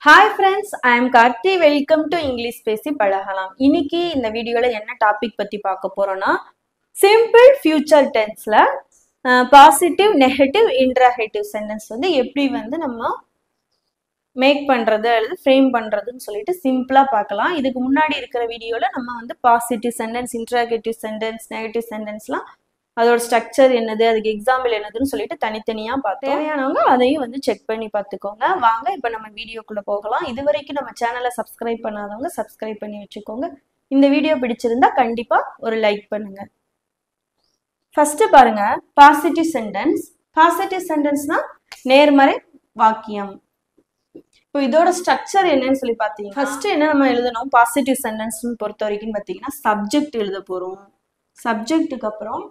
Hi friends, I am Karthi. Welcome to English பேசி பழகலாம். இன்னைக்கு இந்த வீடியோல என்ன டாபிக் பத்தி பார்க்க போறோம்னா சிம்பிள் ஃபியூச்சர் டென்ஸ்ல பாசிட்டிவ் நெகட்டிவ் இன்டராகேட்டிவ் சென்டென்ஸ் வந்து எப்படி வந்து நம்ம மேக் பண்றது அல்லது ஃப்ரேம் பண்றதுன்னு சொல்லிட்டு சிம்பிளா பார்க்கலாம். இதுக்கு முன்னாடி இருக்கிற வீடியோல நம்ம வந்து positive sentence, interrogative sentence, negative சென்டென்ஸ்லாம் அதோட ஸ்ட்ரக்சர் என்னது, அதுக்கு எக்ஸாம்பிள் என்னதுன்னு சொல்லிட்டு தனித்தனியா பார்த்தோம். தேவையானவங்க அதையும் வந்து செக் பண்ணி பார்த்துக்கோங்க. வாங்க இப்போ நம்ம வீடியோக்குள்ள போகலாம். இது வரைக்கும் நம்ம சேனலை சப்ஸ்கிரைப் பண்ணாதவங்க சப்ஸ்கிரைப் பண்ணி வச்சுக்கோங்க. இந்த வீடியோ பிடிச்சிருந்தா கண்டிப்பா ஒரு லைக் பண்ணுங்க. ஃபர்ஸ்ட் பாருங்க, பாசிட்டிவ் சென்டென்ஸ். பாசிட்டிவ் சென்டென்ஸ்னா நேர்மறை வாக்கியம். இப்போ இதோட ஸ்ட்ரக்சர் என்னன்னு சொல்லி பார்த்தீங்கன்னா, ஃபர்ஸ்ட் என்ன நம்ம எழுதணும், பாசிட்டிவ் சென்டென்ஸ் பொறுத்த வரைக்கும் பார்த்தீங்கன்னா சப்ஜெக்ட் எழுத போறோம். சப்ஜெக்ட்டுக்கு அப்புறம்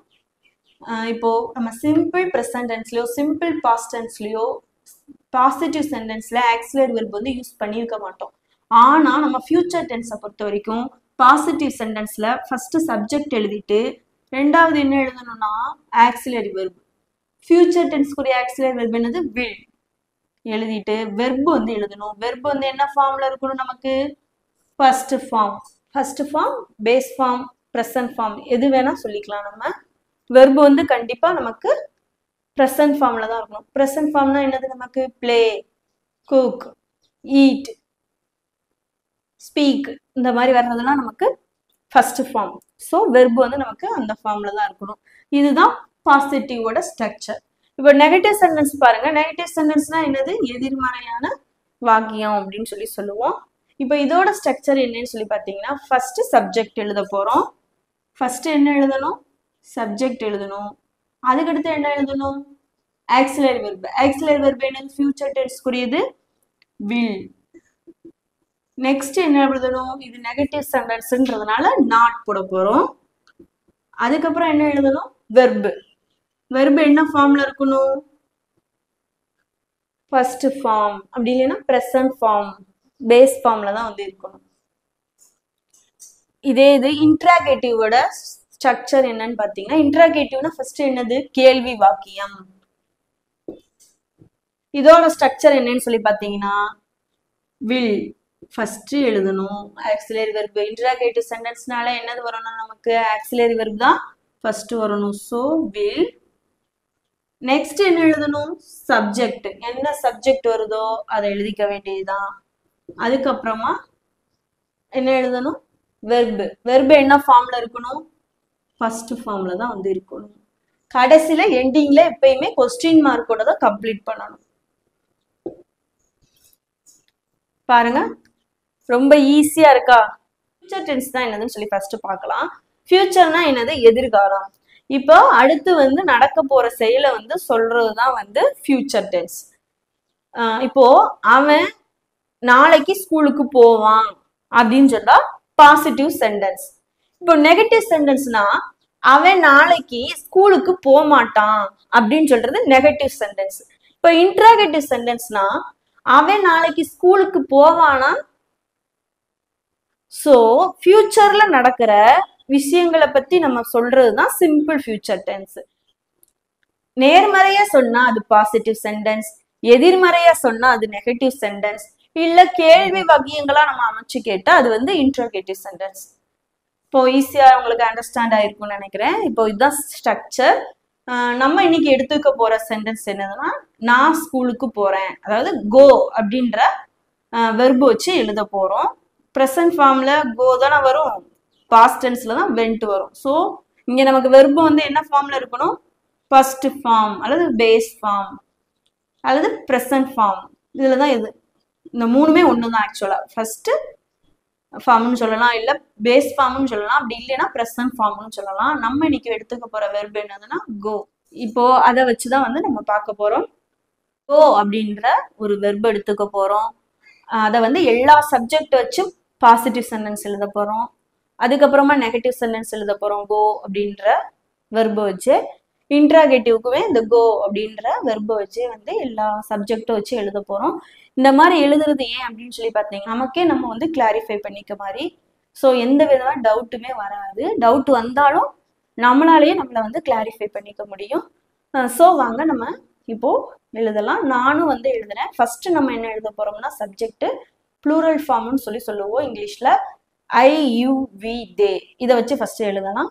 இப்போ நம்ம சிம்பிள் ப்ரெசன்ட் டென்ஸ்லயோ சிம்பிள் பாஸ்ட் டென்ஸ்லயோ பாசிட்டிவ் சென்டென்ஸ்ல ஆக்சிலரி வெர்ப் வந்து யூஸ் பண்ணியிருக்க மாட்டோம். ஆனா நம்ம ஃபியூச்சர் டென்ஸை பொறுத்த வரைக்கும் பாசிட்டிவ் சென்டென்ஸ்ல ஃபர்ஸ்ட் சப்ஜெக்ட் எழுதிட்டு ரெண்டாவது என்ன எழுதணும்னா ஆக்சிலரி வெர்ப். ஃபியூச்சர் டென்ஸ்க்குரிய ஆக்சிலரி வெர்ப் என்னது, வில். எழுதிட்டு வெர்ப் வந்து எழுதணும். வெர்ப் வந்து என்ன ஃபார்ம்ல இருக்கணும் நமக்கு, first form. First form, base form, present form எது வேணா சொல்லிக்கலாம். நம்ம வெர்பு வந்து கண்டிப்பா நமக்கு ப்ரெசன்ட் ஃபார்ம்ல தான் இருக்கணும். ப்ரெசன்ட் ஃபார்ம்னா என்னது, நமக்கு பிளே, குக், ஈட், ஸ்பீக் இந்த மாதிரி வர்றதுலாம் நமக்கு ஃபர்ஸ்ட் ஃபார்ம். ஸோ வெர்பு வந்து நமக்கு அந்த ஃபார்ம்ல தான் இருக்கணும். இதுதான் பாசிட்டிவோட ஸ்ட்ரக்சர். இப்போ நெகட்டிவ் சென்டென்ஸ் பாருங்க. நெகட்டிவ் சென்டென்ஸ்னா என்னது, எதிர்மறையான வாக்கியம் அப்படின்னு சொல்லி சொல்லுவோம். இப்போ இதோட ஸ்ட்ரக்சர் என்னன்னு சொல்லி பார்த்தீங்கன்னா, ஃபர்ஸ்ட் சப்ஜெக்ட் எழுத போறோம். ஃபர்ஸ்ட் என்ன எழுதணும், சப்ஜெக்ட் எழுதணும். அதுக்கடுத்து என்ன எழுதணும், ஆக்சிலரி வெர்ப். ஆக்சிலரி வெர்ப் என்னது, ஃபியூச்சர் டென்ஸ்க்குரியது வில். நெக்ஸ்ட் என்ன எழுதணும், இது நெகட்டிவ் சென்டென்ஸ்ன்றதுனால நாட் போட போறோம். அதுக்கப்புறம் என்ன எழுதணும், வெர்ப். வெர்ப் என்ன ஃபார்ம்ல இருக்கணும், ஃபர்ஸ்ட் ஃபார்ம், அப்படி இல்லைன்னா ப்ரெசன்ட் ஃபார்ம், பேஸ் ஃபார்ம்ல தான் வந்து இருக்கணும். இதே இது இன்டராகேட்டிவோட ஸ்ட்ரக்சர் என்னன்னு பாத்தீங்கன்னா, இன்டராகேட்டிவ்னா ஃபர்ஸ்ட் என்னது, கேள்வி வாக்கியம். இதோட ஸ்ட்ரக்சர் என்னன்னு சொல்லி பாத்தீங்கன்னா, வில் ஃபர்ஸ்ட் எழுதணும், ஆக்சிலரி வெர்ப். இன்டராகேட்டிவ் சென்டென்ஸ்னால என்னது வரணும், நமக்கு ஆக்சிலரி வெர்ப் தான் ஃபர்ஸ்ட் வரணும். So will. நெக்ஸ்ட் என்ன எழுதணும், சப்ஜெக்ட். என்ன சப்ஜெக்ட் வருதோ அதை எழுதிக்க வேண்டியதுதான். அதுக்கப்புறமா என்ன எழுதணும், வெர்ப். வெர்ப் என்ன ஃபார்ம்ல இருக்கணும், ஃபர்ஸ்ட் ஃபார்ம்ல தான் வந்து இருக்கணும். கடைசியில எண்டிங்ல எப்பயுமே கொஸ்டின் மார்க்கோட தான் கம்ப்ளீட் பண்ணணும். பாருங்க, ரொம்ப ஈஸியா இருக்கா. ஃபியூச்சர் டென்ஸ் தான் என்னதுன்னு சொல்லி ஃபர்ஸ்ட் பார்க்கலாம். ஃபியூச்சர்னா என்னது, எதிர்காலம். இப்போ அடுத்து வந்து நடக்க போற செயலை வந்து சொல்றதுதான் வந்து ஃபியூச்சர் டென்ஸ். இப்போ அவன் நாளைக்கு ஸ்கூலுக்கு போவான் அப்படின்னு சொன்னா பாசிட்டிவ் சென்டென்ஸ். இப்போ நெகட்டிவ் சென்டென்ஸ்னா அவன் நாளைக்கு ஸ்கூலுக்கு போக மாட்டான் அப்படின்னு சொல்றது நெகட்டிவ் சென்டென்ஸ். இப்போ இன்டராகேட்டிவ் சென்டென்ஸ்னா அவன் நாளைக்கு ஸ்கூலுக்கு போவானா. ஸோ ஃபியூச்சர்ல நடக்கிற விஷயங்களை பத்தி நம்ம சொல்றதுதான் சிம்பிள் ஃபியூச்சர் டென்ஸ். நேர்மறையா சொன்னா அது பாசிட்டிவ் சென்டென்ஸ், எதிர்மறையா சொன்னா அது நெகட்டிவ் சென்டென்ஸ், இல்ல கேள்வி வகையங்களா நம்ம அமைச்சு கேட்டா அது வந்து இன்டராகேட்டிவ் சென்டென்ஸ். இப்போ ஈஸியா உங்களுக்கு அண்டர்ஸ்டாண்ட் ஆயிருக்கும்னு நினைக்கிறேன். இப்போ இதுதான் ஸ்ட்ரக்சர். நம்ம இன்னைக்கு எடுத்துக்க போற சென்டென்ஸ் என்னதுன்னா, நான் ஸ்கூலுக்கு போறேன், அதாவது கோ அப்படின்ற வெர்பு வச்சு எழுத போறோம். ப்ரெசன்ட் ஃபார்ம்ல கோ தானே வரும், பாஸ்ட் டென்ஸ்ல தான் வென்ட் வரும். ஸோ இங்க நமக்கு வெர்பு வந்து என்ன ஃபார்ம்ல இருக்கணும், ஃபர்ஸ்ட் ஃபார்ம் அல்லது பேஸ் ஃபார்ம் அல்லது ப்ரெசன்ட் ஃபார்ம். இதுல தான் இது இந்த மூணுமே ஒன்று தான். ஆக்சுவலா ஃபர்ஸ்ட் ஃபார்ம்னு சொல்லலாம், இல்ல பேஸ் ஃபார்ம்னு சொல்லலாம், அப்படி இல்லைன்னா ப்ரெசன்ட் ஃபார்ம்னு சொல்லலாம். நம்ம இன்னைக்கு எடுத்துக்க போற வெர்ப் என்னதுன்னா கோ. இப்போ அதை வச்சுதான் வந்து நம்ம பார்க்க போறோம். கோ அப்படின்ற ஒரு வெர்ப் எடுத்துக்க போறோம். அதை வந்து எல்லா சப்ஜெக்ட் வச்சும் பாசிட்டிவ் சென்டென்ஸ் எழுத போறோம். அதுக்கப்புறமா நெகட்டிவ் சென்டென்ஸ் எழுத போறோம் கோ அப்படின்ற வெர்பை வச்சு. இன்டராகேட்டிவ்க்குமே இந்த கோ அப்படின்ற வெர்பை வச்சு வந்து எல்லா சப்ஜெக்டும் வச்சு எழுத போறோம். இந்த மாதிரி எழுதுறது ஏன் அப்படின்னு சொல்லி பார்த்தீங்கன்னா, நமக்கே நம்ம வந்து கிளாரிஃபை பண்ணிக்க மாதிரி. ஸோ எந்த விதமான டவுட்டுமே வராது. டவுட் வந்தாலும் நம்மளாலேயே நம்மளை வந்து கிளாரிஃபை பண்ணிக்க முடியும். ஸோ வாங்க நம்ம இப்போ எழுதலாம். நானும் வந்து எழுதுறேன். ஃபர்ஸ்ட் நம்ம என்ன எழுத போறோம்னா சப்ஜெக்ட் ப்ளூரல் ஃபார்ம்னு சொல்லுவோம் இங்கிலீஷ்ல. ஐ யூ வி தே இதை வச்சு ஃபர்ஸ்ட் எழுதலாம்.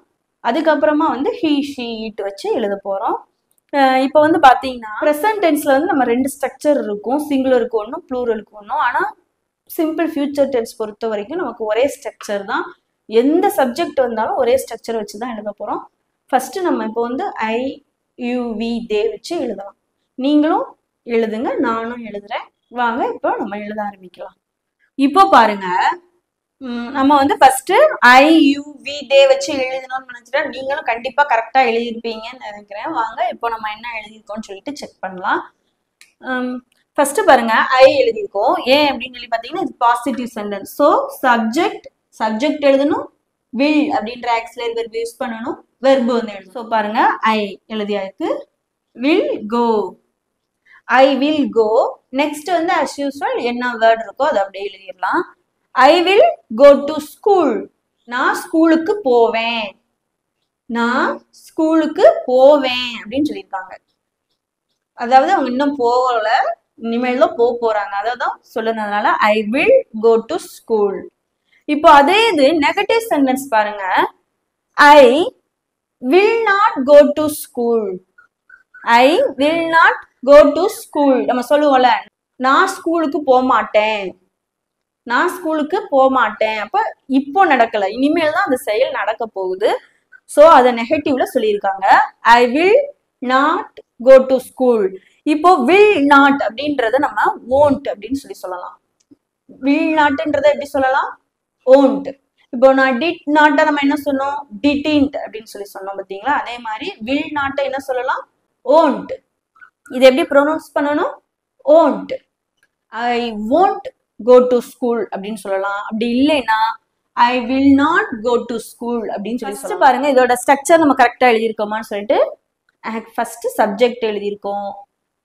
அதுக்கப்புறமா வந்து ஹீ ஷீ இட் வச்சு எழுத போறோம். இப்போ வந்து பாத்தீங்கன்னா ப்ரெசன்ட் டென்ஸ்ல வந்து நம்ம 2 ஸ்ட்ரக்சர் இருக்கும், சிங்குலருக்கு ஒன்றும் ப்ளூரலுக்கு ஒன்றும். ஆனா சிம்பிள் ஃபியூச்சர் டென்ஸ் பொறுத்த வரைக்கும் நமக்கு ஒரே ஸ்ட்ரக்சர் தான். எந்த சப்ஜெக்ட் வந்தாலும் ஒரே ஸ்ட்ரக்சர் வச்சு தான் எழுத போறோம். ஃபர்ஸ்ட் நம்ம இப்போ வந்து ஐ யூ வி தே வச்சு எழுதலாம். நீங்களும் எழுதுங்க, நானும் எழுதுறேன். வாங்க இப்போ நம்ம எழுத ஆரம்பிக்கலாம். இப்போ பாருங்க, நம்ம வந்து first I you we they வச்சு எழுதணும்னு நினைச்சிட்டா நீங்களும் கண்டிப்பா கரெக்டா எழுதியிருப்பீங்கன்னு நினைக்கிறேன். வாங்க இப்போ நம்ம என்ன எழுதியிருக்கோம்னு சொல்லிட்டு செக் பண்ணலாம். ஃபர்ஸ்ட் பாருங்க, ஐ எழுதியிருக்கோம். ஏன் அப்படின்னு சொல்லி பார்த்தீங்கன்னா இது பாசிட்டிவ் சென்டென்ஸ். ஸோ சப்ஜெக்ட் எழுதணும், வில் அப்படின்ற ஆக்சிலரி வெர்ப் யூஸ் பண்ணணும், வெர்பு வந்து எழுதணும். ஸோ பாருங்க, ஐ எழுதியாருக்கு. Will go, I will go. Next வந்து அஸ் யூஸ்வல் என்ன வேர்ட் இருக்கோ அதை அப்படியே எழுதிடலாம். I will go to school, நான் ஸ்கூலுக்கு போவேன், நான் ஸ்கூலுக்கு போவேன் அப்படின்னு சொல்லியிருக்காங்க. அதாவது அவங்க இன்னும் போகல, இனிமேல் தான் போறாங்க, அதை தான் சொல்லுறதுனால I will go to school. இப்போ அதே இது நெகட்டிவ் சென்டென்ஸ் பாருங்க, I will not go to school, I will not go to school. நம்ம சொல்லுவோம்ல, நான் ஸ்கூலுக்கு போக மாட்டேன், நான் ஸ்கூலுக்கு போக மாட்டேன். அப்ப இப்போ நடக்கல, இனிமேல் தான் அந்த செயல் நடக்க போகுது. ஸோ அதை நெகட்டிவ்ல சொல்லியிருக்காங்க. I will not go to school. இப்போ வில் நாட் அப்படின்றத நம்ம won't அப்படின்னு சொல்லலாம். வில் நாட்ன்றத எப்படி சொல்லலாம்? won't. இப்போ நான் டிட் நாட்டை நம்ம என்ன சொன்னோம்? didn't அப்படின்னு சொன்னோம் பார்த்தீங்களா? அதே மாதிரி வில் நாட்டை என்ன சொல்லலாம்? won't. இது எப்படி ப்ரொனவுன்ஸ் பண்ணணும்? won't. I won't go to school அப்படின்னு சொல்லலாம். அப்படி இல்லைன்னா I will not go to school அப்படின்னு சொல்லி பாருங்க. இதோட ஸ்ட்ரக்சர் நம்ம கரெக்டா எழுதியிருக்கோமான்னு சொல்லிட்டு ஃபர்ஸ்ட் சப்ஜெக்ட் எழுதியிருக்கோம்,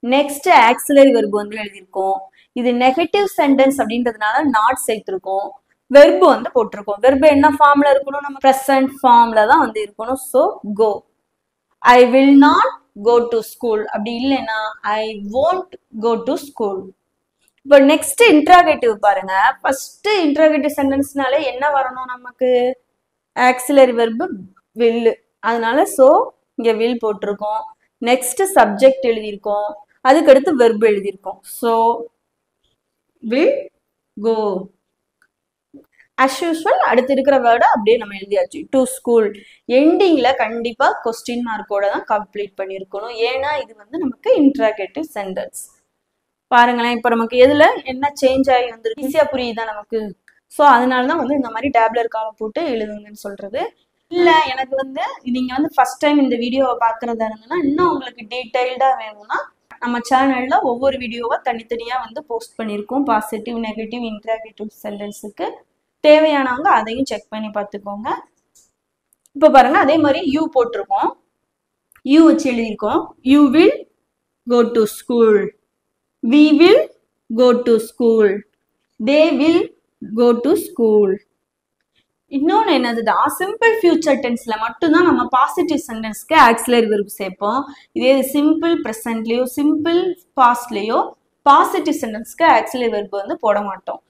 நெக்ஸ்ட் ஆக்சிலரி வெர்பு வந்து எழுதியிருக்கோம். இது நெகட்டிவ் சென்டென்ஸ் அப்படின்றதுனால நாட் சேர்த்திருக்கோம், வெர்பு வந்து போட்டிருக்கோம். வெர்பு என்ன ஃபார்ம்ல இருக்கணும்? நம்ம ப்ரெசன்ட் ஃபார்ம்ல தான் வந்து இருக்கணும். So go, I will not go to school. அப்படி இல்லைன்னா I won't go to school. இப்போ நெக்ஸ்ட் இன்ட்ராகேட்டிவ் பாருங்க. ஃபர்ஸ்ட் இன்ட்ராகேட்டிவ் சென்டென்ஸ்னாலே என்ன வரணும் நமக்கு? Auxiliary verb will. அதனால சோ இங்க வில் போட்டிருக்கோம். நெக்ஸ்ட் சப்ஜெக்ட் எழுதியிருக்கோம், அதுக்கடுத்து வெர்பு எழுதியிருக்கோம். So will go. As usual அடுத்து இருக்கிற வேர்டை அப்படியே நம்ம எழுதியாச்சு. டு ஸ்கூல் எண்டிங்ல கண்டிப்பா கொஸ்டின் மார்க்கோட தான் கம்ப்ளீட் பண்ணியிருக்கணும். ஏன்னா இது வந்து நமக்கு இன்ட்ராகேட்டிவ் சென்டென்ஸ். பாருங்களேன், இப்போ நமக்கு எதுல என்ன சேஞ்ச் ஆகி வந்துருக்கு? ஈஸியா புரியுதா நமக்கு? ஸோ அதனாலதான் வந்து இந்த மாதிரி டேப்லர் காலம் போட்டு எழுதுங்கன்னு சொல்றது. இல்ல எனக்கு வந்து நீங்க வந்து ஃபர்ஸ்ட் டைம் இந்த வீடியோவை பாக்குறதா இருந்ததுன்னா இன்னும் உங்களுக்கு டீடைல்டா வேணும்னா நம்ம சேனல்ல ஒவ்வொரு வீடியோவா தனித்தனியா வந்து போஸ்ட் பண்ணியிருக்கோம். பாசிட்டிவ், நெகட்டிவ், இன்ட்ராகேட்டிவ் சென்டென்ஸுக்கு தேவையானவங்க அதையும் செக் பண்ணி பார்த்துக்கோங்க. இப்போ பாருங்க, அதே மாதிரி யூ போட்டிருக்கோம், யூ வச்சு எழுதியிருக்கோம். You will go to school, we will go to school, they will go to school. இன்னொன்று என்னதுதான், சிம்பிள் ஃபியூச்சர் டென்ஸ்ல மட்டும்தான் நம்ம பாசிட்டிவ் சென்டென்ஸ்க்கு ஆக்சிலரி வெர்ப் சேர்ப்போம். இதே சிம்பிள் ப்ரெசன்ட்லயோ சிம்பிள் பாஸ்ட்லயோ பாசிட்டிவ் சென்டென்ஸ்க்கு ஆக்சிலரி வெர்ப் வந்து போட மாட்டோம்.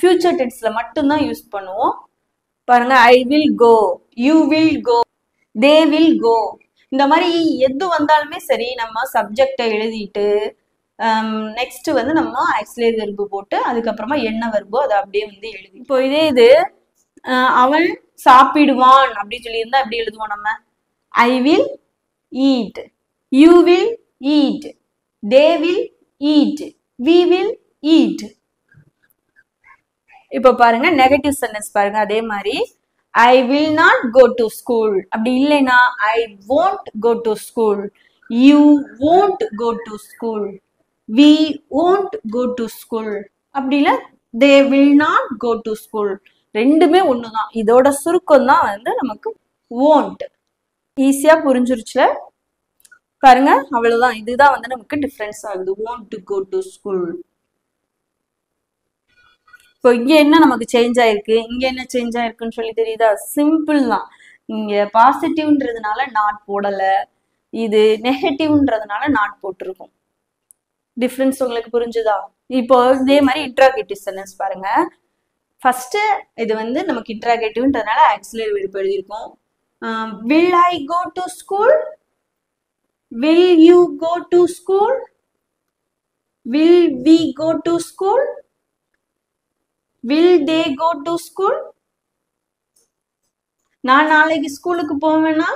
ஃபியூச்சர் டென்ஸ்ல மட்டும்தான் யூஸ் பண்ணுவோம். பாருங்க, I will go, you will go, they will go. இந்த மாதிரி எது வந்தாலுமே சரி நம்ம சப்ஜெக்டை எழுதிட்டு நெக்ஸ்ட் வந்து நம்ம ஆக்சிலரி வெர்பு போட்டு அதுக்கப்புறமா என்ன வெர்போ அதை அப்படியே வந்து எழுதி. இப்போ இதே இது அவன் சாப்பிடுவான் அப்படின்னு சொல்லி இருந்தா எப்படி எழுதுவோம் நம்ம? I will eat, you will eat, they will eat, we will eat. இப்போ பாருங்க நெகட்டிவ் சென்டென்ஸ் பாருங்க. அதே மாதிரி I will not go to school, அப்படி இல்லைன்னா I won't go to school, you won't go to school, we won't go to school. அப்படி இல்ல they will not go to school. ரெண்டுமே ஒண்ணுதான். இதோட சுருக்கம் தான் வந்து நமக்கு won't. ஈஸியா புரிஞ்சிருச்சு பாருங்க, அவ்வளவுதான். இதுதான் வந்து நமக்கு டிஃபரன்ஸ் ஆகுது, won't go to school. இப்போ இங்க என்ன நமக்கு சேஞ்ச் ஆயிருக்கு, இங்க என்ன சேஞ்ச் ஆயிருக்குன்னு சொல்லி தெரியுதா? சிம்பிள் தான். இங்க பாசிட்டிவ்ன்றதுனால நாட் போடல, இது நெகட்டிவ்ன்றதுனால நாட் போட்டிருக்கும். டிஃபரன்ஸ் உங்களுக்கு புரிஞ்சுதா? இப்போ இதே மாதிரி இன்ட்ராகேட்டிவ் சென்டென்ஸ் பாருங்க. ஃபர்ஸ்ட் இது வந்து நமக்கு இன்ட்ராகேட்டிவ்ன்றதுனால ஆக்சிலரி வெர்ப் எழுதியிருக்கோம். will I go to school? will you go to school? will we go to school? will they go to school? நான் நாளைக்கு ஸ்கூலுக்கு போவேனா?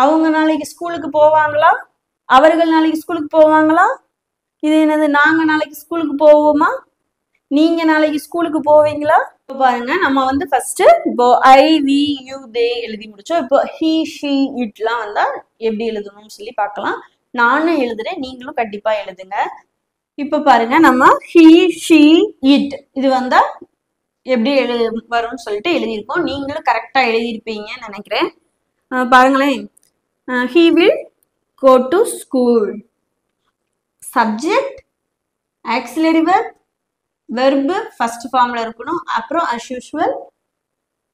அவங்க நாளைக்கு ஸ்கூலுக்கு போவாங்களா? அவர்கள் நாளைக்கு ஸ்கூலுக்கு போவாங்களா? இது என்னது? நாங்க நாளைக்கு ஸ்கூலுக்கு போவோமா? நீங்க நாளைக்கு ஸ்கூலுக்கு போவீங்களா? இப்போ பாருங்க, நம்ம வந்து ஃபர்ஸ்ட் இப்போ ஐ வி யூ தே எழுதி முடிச்சோம். இப்போ ஹி ஷி இட்லாம் வந்தா எப்படி எழுதணும்னு சொல்லி பார்க்கலாம். நானும் எழுதுறேன், நீங்களும் கண்டிப்பா எழுதுங்க. இப்போ பாருங்க, நம்ம ஹி ஷி இட் இது வந்தா எப்படி வரும்னு சொல்லிட்டு எழுதியிருக்கோம். நீங்களும் கரெக்டா எழுதியிருப்பீங்கன்னு நினைக்கிறேன். பாருங்களேன், he will go to school. subject, auxiliary verb, verb first formல இருக்கணும். அப்புறம் as usual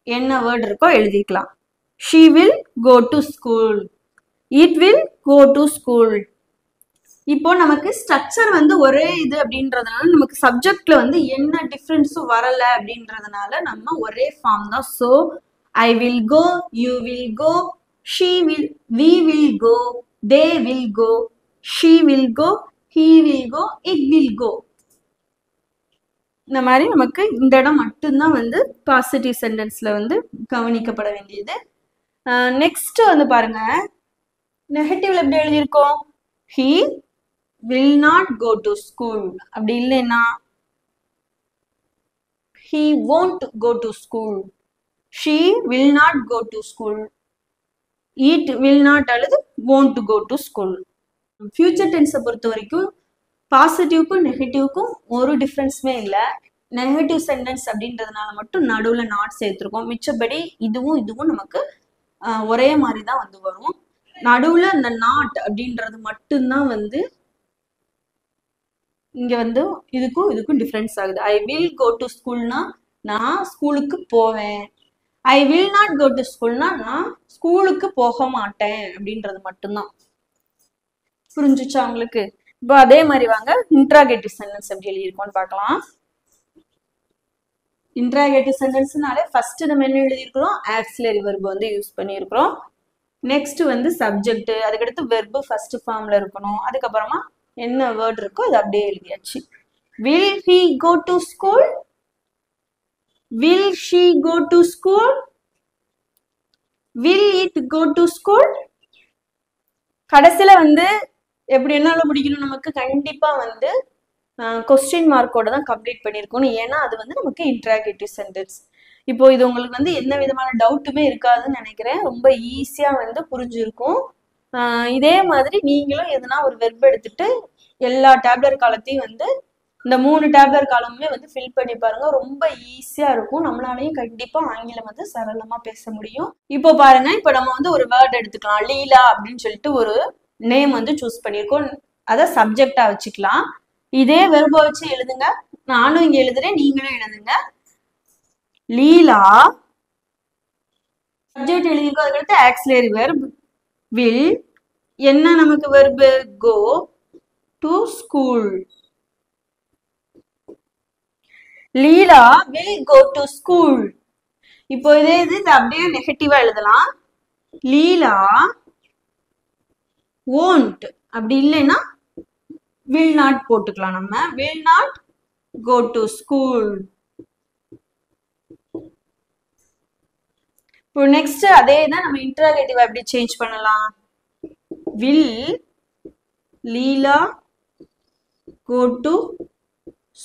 என்ன வேர்ட் இருக்கோ எழுதிக்கலாம். she will go to school. it will go to school. இப்போ நமக்கு ஸ்ட்ரக்சர் வந்து ஒரே இது அப்படின்றதுனால நமக்கு சப்ஜெக்ட்ல வந்து என்ன டிஃபரன்ஸும் வரல அப்படின்றதுனால நம்ம ஒரே ஃபார்ம் தான். So I will go, you will go, she will, we will go, they will go, she will go, he will go, it will go. இந்த மாதிரி நமக்கு இந்த இடம் மட்டும்தான் வந்து பாசிட்டிவ் சென்டென்ஸ்ல வந்து கவனிக்கப்பட வேண்டியது. நெக்ஸ்ட் வந்து பாருங்க, நெகட்டிவ்ல எப்படி எழுதியிருக்கோம்? he will not go to school. அப்படி இல்லைன்னா he won't go to school, she will not go to school, it will not அல்லது won't go to school. Future டென்ஸை பொறுத்த வரைக்கும் பாசிட்டிவ்க்கும் நெகட்டிவ்க்கும் ஒரு டிஃப்ரென்ஸுமே இல்லை. நெகட்டிவ் சென்டென்ஸ் அப்படின்றதுனால மட்டும் நடுவில் நாட் சேர்த்துருக்கோம். மிச்சபடி இதுவும் நமக்கு ஒரே மாதிரி தான் வந்து வரும். நடுவில் அந்த நாட் அப்படின்றது மட்டும்தான் வந்து இங்க வந்து இதுக்கும் டிஃப்ரென்ஸ் ஆகுது. ஐ வில் கோ டு ஸ்கூல்னா நான் ஸ்கூலுக்கு போவேன். I will not go to ஸ்கூல்னா நான் ஸ்கூலுக்கு போக மாட்டேன் அப்படின்றது மட்டும்தான். புரிஞ்சுச்சா உங்களுக்கு? இப்போ அதே மாதிரி வாங்க இன்ட்ராகேட்டிவ் சென்டென்ஸ் எப்படி எழுதியிருக்கோம்னு பார்க்கலாம். இன்ட்ராகேட்டிவ் சென்டென்ஸ்னாலே ஃபர்ஸ்ட் நம்ம என்ன எழுதியிருக்கிறோம்? ஆக்சிலரி வெர்ப் வந்து யூஸ் பண்ணியிருக்கிறோம். நெக்ஸ்ட் வந்து சப்ஜெக்ட், அதுக்கடுத்து வெர்பு ஃபர்ஸ்ட் ஃபார்ம்ல இருக்கணும். அதுக்கப்புறமா என்ன வேர்ட் இருக்கோ அது அப்படியே எழுதியாச்சு. will he go to school? will she go to school? will it go to school? கடைசியில வந்து எப்படி என்னால முடிக்கணும்? நமக்கு கண்டிப்பா வந்து கொஸ்டின் மார்க்கோட தான் கம்ப்ளீட் பண்ணியிருக்கணும். ஏன்னா அது வந்து நமக்கு இன்ட்ராகேட்டிவ் சென்டென்ஸ். இப்போ இது உங்களுக்கு வந்து எந்த விதமான டவுட்டுமே இருக்காதுன்னு நினைக்கிறேன். ரொம்ப ஈஸியா வந்து புரிஞ்சிருக்கும். இதே மாதிரி நீங்களும் எதனா ஒரு வெர்ப் எடுத்துட்டு எல்லா டேப்லர் காலத்தையும் வந்து இந்த 3 டேப்லர் காலமுமே வந்து ஃபில் பண்ணி பாருங்க. ரொம்ப ஈஸியா இருக்கும். நம்மளாலையும் கண்டிப்பா ஆங்கிலம் வந்து சரளமா பேச முடியும். இப்போ பாருங்க, இப்போ நம்ம வந்து ஒரு வேர்ட் எடுத்துக்கலாம். லீலா அப்படின்னு சொல்லிட்டு ஒரு நேம் வந்து சூஸ் பண்ணியிருக்கோம். அதை சப்ஜெக்டா வச்சுக்கலாம். இதே வெர்பை வச்சு எழுதுங்க. நானும் இங்க எழுதுறேன், நீங்களும் எழுதுங்க. லீலா சப்ஜெக்ட் எழுதியிருக்கோம். அதுக்கடுத்து ஆக்சிலரி வெர்ப் வில். என்ன நமக்கு verb? Go to school. Leela will go to school. இப்போ இதே இது அப்படியே நெகட்டிவா எழுதலாம். லீலா won't, அப்படி இல்லைன்னா will not போட்டுக்கலாம். நம்ம will not go to school. இப்போ நெக்ஸ்ட் அதே தான் நம்ம இன்டராகேட்டிவ் எப்படி சேஞ்ச் பண்ணலாம்? will Leela go to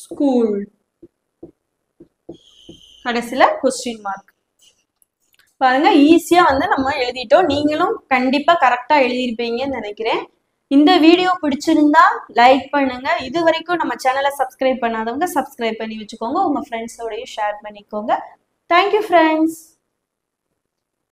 school. கடைசியில கொஸ்டின் மார்க். பாருங்க, ஈஸியா வந்து நம்ம எழுதிட்டோம். நீங்களும் கண்டிப்பா கரெக்டா எழுதியிருப்பீங்கன்னு நினைக்கிறேன். இந்த வீடியோ பிடிச்சிருந்தா லைக் பண்ணுங்க. இது வரைக்கும் நம்ம சேனலை சப்ஸ்கிரைப் பண்ணாதவங்க சப்ஸ்கிரைப் பண்ணி வச்சுக்கோங்க. உங்க ஃப்ரெண்ட்ஸோடய ஷேர் பண்ணிக்கோங்க. Thank you friends.